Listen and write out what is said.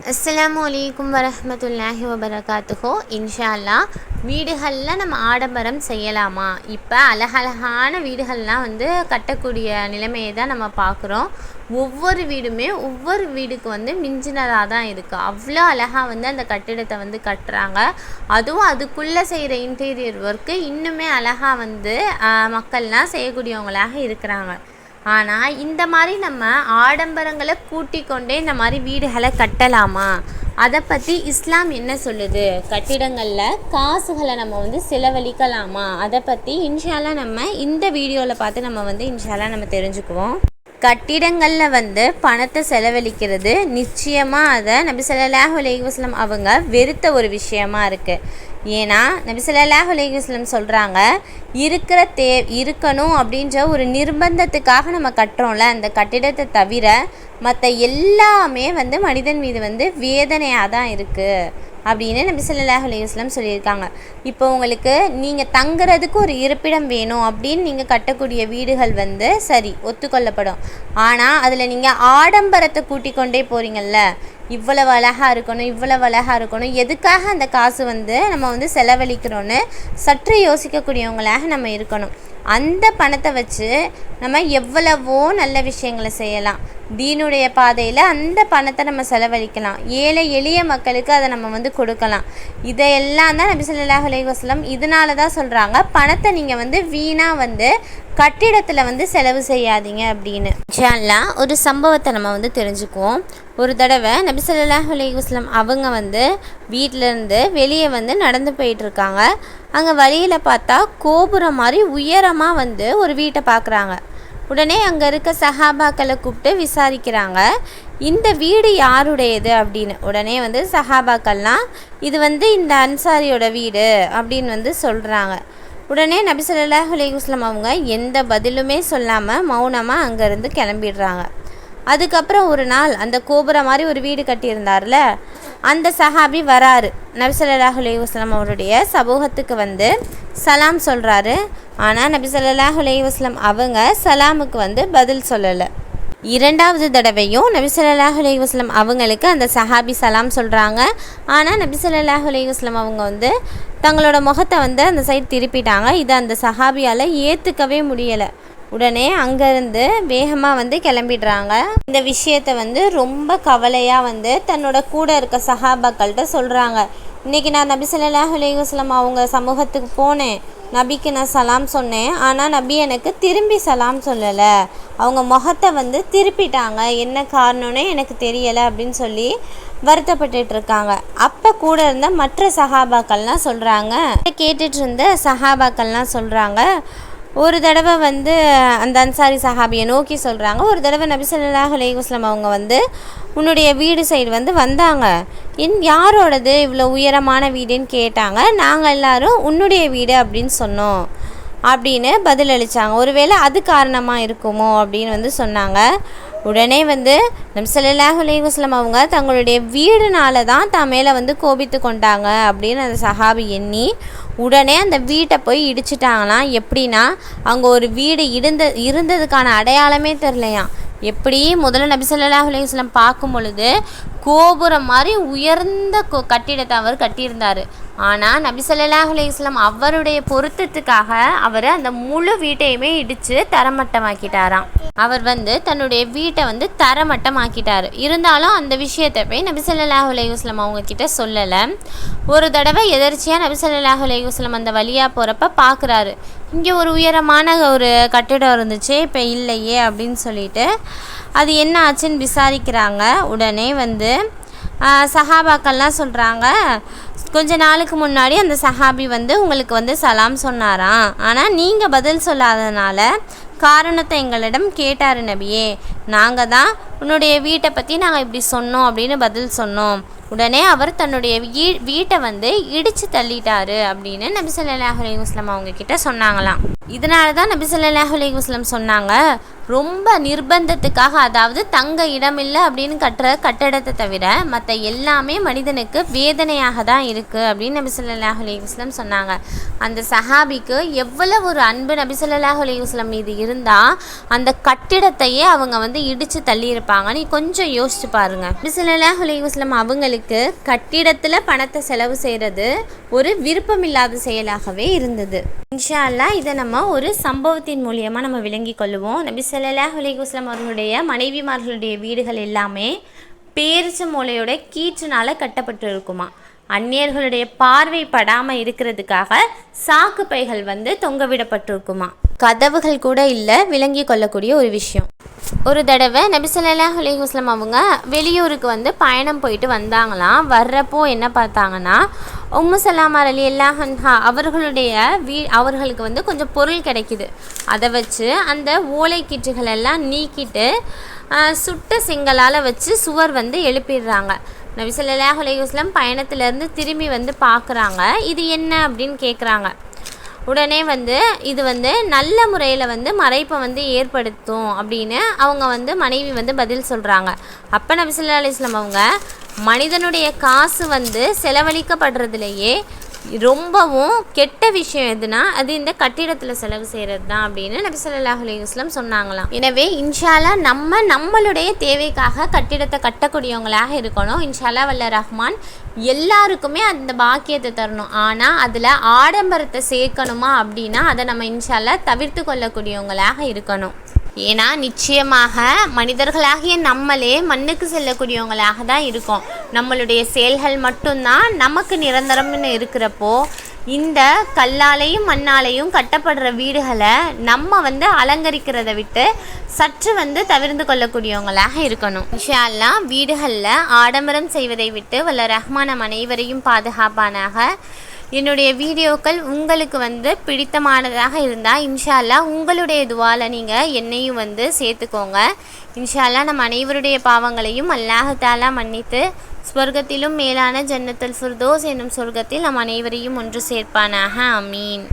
அஸ்ஸலாமு அலைக்கும் வரஹ்மத்துல்லாஹி வபரகாத்துஹு. இன்ஷா அல்லாஹ் வீடுகளில் நம்ம ஆடம்பரம் செய்யலாமா? இப்போ அழகழகான வீடுகள்லாம் கட்டக்கூடிய நிலைமையை தான் நம்ம பார்க்குறோம். ஒவ்வொரு வீடுமே ஒவ்வொரு வீடுக்கு மிஞ்சினதாக தான் இருக்குது. அவ்வளோ அழகாக அந்த கட்டிடத்தை கட்டுறாங்க. அதுவும் அதுக்குள்ளே செய்கிற இன்டீரியர் ஒர்க்கு இன்னுமே அழகாக மக்கள்லாம் செய்யக்கூடியவங்களாக இருக்கிறாங்க. ஆனால் இந்த மாதிரி நம்ம ஆடம்பரங்களை கூட்டிக் கொண்டே இந்த மாதிரி வீடுகளை கட்டலாமா? அதை பற்றி இஸ்லாம் என்ன சொல்லுது? கட்டிடங்களில் காசுகளை நம்ம செலவழிக்கலாமா? அதை பற்றி இன்ஷால்லா நம்ம இந்த வீடியோவில் பார்த்து நம்ம இன்ஷால்லா நம்ம தெரிஞ்சுக்குவோம். கட்டிடங்களில் பணத்தை செலவழிக்கிறது நிச்சயமாக அதை நபி ஸல்லல்லாஹு அலைஹி வஸல்லம் அவங்க வெறுத்த ஒரு விஷயமா இருக்குது. ஏன்னா நபி ஸல்லல்லாஹு அலைஹி வஸல்லம் சொல்கிறாங்க, இருக்கணும் அப்படின்ற ஒரு நிர்பந்தத்துக்காக நம்ம கட்டுறோம்ல, அந்த கட்டிடத்தை தவிர மற்ற எல்லாமே மனிதன் மீது வேதனையாக தான் இருக்குது அப்படின்னு நபி ஸல்லல்லாஹு அலைஹி வஸல்லம் சொல்லியிருக்காங்க. இப்போ உங்களுக்கு நீங்கள் தங்குறதுக்கு ஒரு இருப்பிடம் வேணும் அப்படின்னு நீங்கள் கட்டக்கூடிய வீடுகள் சரி ஒத்துக்கொள்ளப்படும். ஆனால் அதில் நீங்கள் ஆடம்பரத்தை கூட்டிக் கொண்டே போகிறீங்கள்ல, இவ்வளவு அழகாக இருக்கணும், இவ்வளவு அழகாக இருக்கணும், எதுக்காக அந்த காசு நம்ம செலவழிக்கிறோன்னு சற்று யோசிக்கக்கூடியவங்களாக நம்ம இருக்கணும். அந்த பணத்தை வச்சு நம்ம எவ்வளவோ நல்ல விஷயங்களை செய்யலாம். தீனுடைய பாதையில் அந்த பணத்தை நம்ம செலவழிக்கலாம். ஏழை எளிய மக்களுக்கு அதை நம்ம கொடுக்கலாம். இதையெல்லாம் தான் நபி ஸல்லல்லாஹு அலைஹி வஸல்லம் இதனால தான் சொல்கிறாங்க, பணத்தை நீங்கள் வீணாக கட்டிடத்தில் செலவு செய்யாதீங்க அப்படின்னு. இன்ஷா அல்லாஹ் ஒரு சம்பவத்தை நம்ம தெரிஞ்சுக்குவோம். ஒரு தடவை நபி ஸல்லல்லாஹு அலைஹி வஸல்லம் அவங்க வீட்டிலேருந்து வெளியே நடந்து போயிட்டுருக்காங்க. அங்கே வழியில் பார்த்தா கோபுரம் மாதிரி உயரமாக ஒரு வீட்டை பார்க்குறாங்க. உடனே அங்கே இருக்க சஹாபாக்களை கூப்பிட்டு விசாரிக்கிறாங்க, இந்த வீடு யாருடையது அப்படின்னு. உடனே சஹாபாக்கள்லாம் இது இந்த அன்சாரியோட வீடு அப்படின்னு சொல்கிறாங்க. உடனே நபி ஸல்லல்லாஹு அலைஹி வஸல்லம் அவங்க எந்த பதிலுமே சொல்லாமல் மௌனமாக அங்கேருந்து கிளம்பிடுறாங்க. அதுக்கப்புறம் ஒரு நாள் அந்த கோபுரம் மாதிரி ஒரு வீடு கட்டியிருந்தார்ல, அந்த சஹாபி வராரு. நபி ஸல்லல்லாஹு அலைஹி வஸல்லம் அவருடைய சமூகத்துக்கு சலாம் சொல்கிறாரு. ஆனால் நபி ஸல்லல்லாஹு அலைஹி வஸல்லம் அவங்க சலாமுக்கு பதில் சொல்லலை. இரண்டாவது தடவையும் நபி ஸல்லல்லாஹு அலைஹி வஸல்லம் அவங்களுக்கு அந்த சஹாபி சலாம் சொல்கிறாங்க. ஆனால் நபி ஸல்லல்லாஹு அலைஹி வஸல்லம் அவங்க தங்களோட முகத்தை அந்த சைடு திருப்பிட்டாங்க. இதை அந்த சஹாபியால் ஏற்றுக்கவே முடியலை. உடனே அங்கேருந்து வேகமாக கிளம்பிடுறாங்க. இந்த விஷயத்தை ரொம்ப கவலையாக தன்னோட கூட இருக்க சஹாபாக்கள்கிட்ட சொல்கிறாங்க. இன்றைக்கி நான் நபி ஸல்லல்லாஹு அலைஹி வஸல்லம் அவங்க சமூகத்துக்கு போனேன், நபிக்கு நான் சலாம் சொன்னேன், ஆனால் நபி எனக்கு திரும்பி சலாம் சொல்லலை, அவங்க முகத்தை திருப்பிட்டாங்க, என்ன காரணம்னே எனக்கு தெரியலை அப்படின்னு சொல்லி வருத்தப்பட்டுருக்காங்க. அப்போ கூட இருந்த மற்ற சஹாபாக்கள்லாம் சொல்கிறாங்க, கேட்டுட்டு இருந்த சஹாபாக்கள்லாம் சொல்கிறாங்க, ஒரு தடவை அந்த அன்சாரி சஹாபியை நோக்கி சொல்கிறாங்க, ஒரு தடவை நபி ஸல்லல்லாஹு அலைஹி வஸல்லம் அவங்க உன்னுடைய வீடு சைடு வந்தாங்க, யாரோடது இவ்வளோ உயரமான வீடுன்னு கேட்டாங்க, நாங்கள் எல்லாரும் உன்னுடைய வீடு அப்படின்னு சொன்னோம் அப்படின்னு பதிலளித்தாங்க. ஒருவேளை அது காரணமாக இருக்குமோ அப்படின்னு சொன்னாங்க. உடனே நபி ஸல்லல்லாஹு அலைஹி வஸல்லம் அவங்க தங்களுடைய வீடுனால தான் தான் மேலே கோபித்து கொண்டாங்க அப்படின்னு அந்த சஹாபி எண்ணி உடனே அந்த வீட்டை போய் இடிச்சிட்டாங்களாம். எப்படின்னா அங்கே ஒரு வீடு இருந்ததுக்கான அடையாளமே தெரிலையாம். எப்படி முதல்ல நபி ஸல்லல்லாஹு அலைஹி வஸல்லம் பார்க்கும் பொழுது கோபுரம் மாதிரி உயர்ந்த கட்டிடத்தை அவர் கட்டியிருந்தார். ஆனால் நபி ஸல்லல்லாஹு அலைஹி வஸல்லம் அவருடைய பொருத்தத்துக்காக அவர் அந்த முழு வீட்டையுமே இடித்து தரமட்டமாக்கிட்டாராம். அவர் தன்னுடைய வீட்டை தரமட்டமாக்கிட்டார். இருந்தாலும் அந்த விஷயத்தை போய் நபி ஸல்லல்லாஹு அலைஹி வஸல்லம் அவங்கக்கிட்ட சொல்லலை. ஒரு தடவை எதர்ச்சியாக நபி ஸல்லல்லாஹு அலைஹி வஸல்லம் அந்த வழியாக போகிறப்ப பார்க்குறாரு, இங்கே ஒரு உயரமான ஒரு கட்டிடம் இருந்துச்சு, இப்போ இல்லையே அப்படின்னு சொல்லிட்டு அது என்ன ஆச்சுன்னு விசாரிக்கிறாங்க. உடனே சஹாபாக்கள்லாம் சொல்கிறாங்க, கொஞ்ச நாளுக்கு முன்னாடி அந்த சஹாபி உங்களுக்கு சலாம் சொன்னாராம், ஆனால் நீங்கள் பதில் சொல்லாததுனால காரணத்தை எங்களிடம் கேட்டார் நபியே, நாங்கள் தான் உன்னுடைய வீட்டை பற்றி நாங்கள் இப்படி சொன்னோம் அப்படின்னு பதில் சொன்னோம். உடனே அவர் தன்னுடைய வீட்டை இடித்து தள்ளிட்டாரு அப்படின்னு நபி ஸல்லல்லாஹு அலைஹி வஸல்லம் அவங்க கிட்ட சொன்னாங்களாம். இதனால தான் நபி ஸல்லல்லாஹு அலைஹி வஸல்லம் சொன்னாங்க, ரொம்ப நிர்பந்தத்துக்காக, அதாவது தங்க இடமில்லை அப்படின்னு கட்டுற கட்டடத்தை தவிர மற்ற எல்லாமே மனிதனுக்கு வேதனையாக தான் இருக்குது அப்படின்னு நபி ஸல்லல்லாஹு அலைஹி வஸல்லம் சொன்னாங்க. அந்த சஹாபிக்கு எவ்வளவு ஒரு அன்பு நபி ஸல்லல்லாஹு அலைஹி வஸல்லம் மீது இருந்தால் அந்த கட்டிடத்தையே அவங்க வந்து இடித்து தள்ளியிருப்பாங்க? நீ கொஞ்சம் யோசிச்சு பாருங்க. நபி ஸல்லல்லாஹு அலைஹி வஸல்லம் அவங்களுக்கு கட்டிடத்தில் பணத்தை செலவு செய்கிறது ஒரு விருப்பமில்லாத செயலாகவே இருந்தது. இன்ஷா அல்லாஹ் இதை நம்ம ஒரு சம்பவத்தின் மூலியமாக நம்ம விளங்கி கொள்ளுவோம். நபி ஸல்லல்லாஹு அலைஹி வஸல்லம் அவர்களுடைய மனைவிமார்களுடைய வீடுகள் எல்லாமே பேரிச்ச மூளையோட கீற்றுனால கட்டப்பட்டு இருக்குமா. அந்நியர்களுடைய பார்வை படாமல் இருக்கிறதுக்காக சாக்கு பைகள் வந்து தொங்க விடப்பட்டிருக்குமா. கதவுகள் கூட இல்லை, விளங்கி கொள்ளக்கூடிய ஒரு விஷயம். ஒரு தடவை நபி ஸல்லல்லாஹு அலைஹி வஸல்லம் அவங்க வெளியூருக்கு வந்து பயணம் போயிட்டு வந்தாங்களாம். வர்றப்போ என்ன பார்த்தாங்கன்னா, உம்மு சலாமா ரலியல்லாஹு அன்ஹா அவர்களுக்கு வந்து கொஞ்சம் பொருள் கிடைக்குது. அதை வச்சு அந்த ஓலை கீற்றுகள் எல்லாம் நீக்கிட்டு சுட்ட செங்கலால் வச்சு சுவர் வந்து எழுப்பிடுறாங்க. நபி ஸல்லல்லாஹு அலைஹி வஸல்லம் பயணத்திலேருந்து திரும்பி வந்து பார்க்குறாங்க. இது என்ன அப்படின்னு கேட்குறாங்க. உடனே வந்து இது வந்து நல்ல முறையில் வந்து மறைப்பை வந்து ஏற்படுத்தும் அப்படின்னு அவங்க வந்து மனைவி வந்து பதில் சொல்கிறாங்க. அப்போ நபி ஸல்லல்லாஹு அலைஹி வஸல்லம் அவங்க மனிதனுடைய காசு வந்து செலவழிக்கப்படுறதுலையே ரொம்பவும் கெட்ட விஷயம் எதுனா அது இந்த கட்டிடத்தில் செலவு செய்கிறது தான் அப்படின்னு நபி ஸல்லல்லாஹு அலைஹி வஸல்லம் சொன்னாங்களாம். எனவே இன்ஷா அல்லாஹ் நம்மளுடைய தேவைக்காக கட்டிடத்தை கட்டக்கூடியவங்களாக இருக்கணும். இன்ஷா அல்லாஹ் வல்ல ரஹ்மான் எல்லாருக்குமே அந்த பாக்கியத்தை தரணும். ஆனால் அதில் ஆடம்பரத்தை சேர்க்கணுமா அப்படின்னா அதை நம்ம இன்ஷா அல்லாஹ் தவிர்த்து கொள்ளக்கூடியவங்களாக இருக்கணும். ஏன்னா நிச்சயமாக மனிதர்களாகிய நம்மளே மண்ணுக்கு செல்லக்கூடியவங்களாக தான் இருக்கோம். நம்மளுடைய செயல்கள் மட்டும்தான் நமக்கு நிரந்தரம்னு இருக்கிறப்போ இந்த கல்லாலையும் மண்ணாலையும் கட்டப்படுற வீடுகளை நம்ம வந்து அலங்கரிக்கிறத விட்டு சற்று வந்து தவிர்த்து கொள்ளக்கூடியவங்களாக இருக்கணும். இன்ஷா அல்லாஹ் வீடுகளில் ஆடம்பரம் செய்வதை விட்டு வல்ல ரஹ்மான் அனைவரையும் பாதுகாப்பானாக. என்னுடைய வீடியோக்கள் உங்களுக்கு வந்து பிடித்தமானதாக இருந்தால் இன்ஷா அல்லாஹ் உங்களுடைய துவால நீங்கள் என்னையும் வந்து சேர்த்துக்கோங்க. இன்ஷா அல்லாஹ் நம் அனைவருடைய பாவங்களையும் அல்லாஹ் தஆலா மன்னித்து ஸ்வர்க்கத்திலும் மேலான ஜன்னத்துல் ஃபிர்தௌஸ் என்னும் சொர்க்கத்தில் நம் அனைவரையும் ஒன்று சேர்ப்பானாக. ஆமீன்.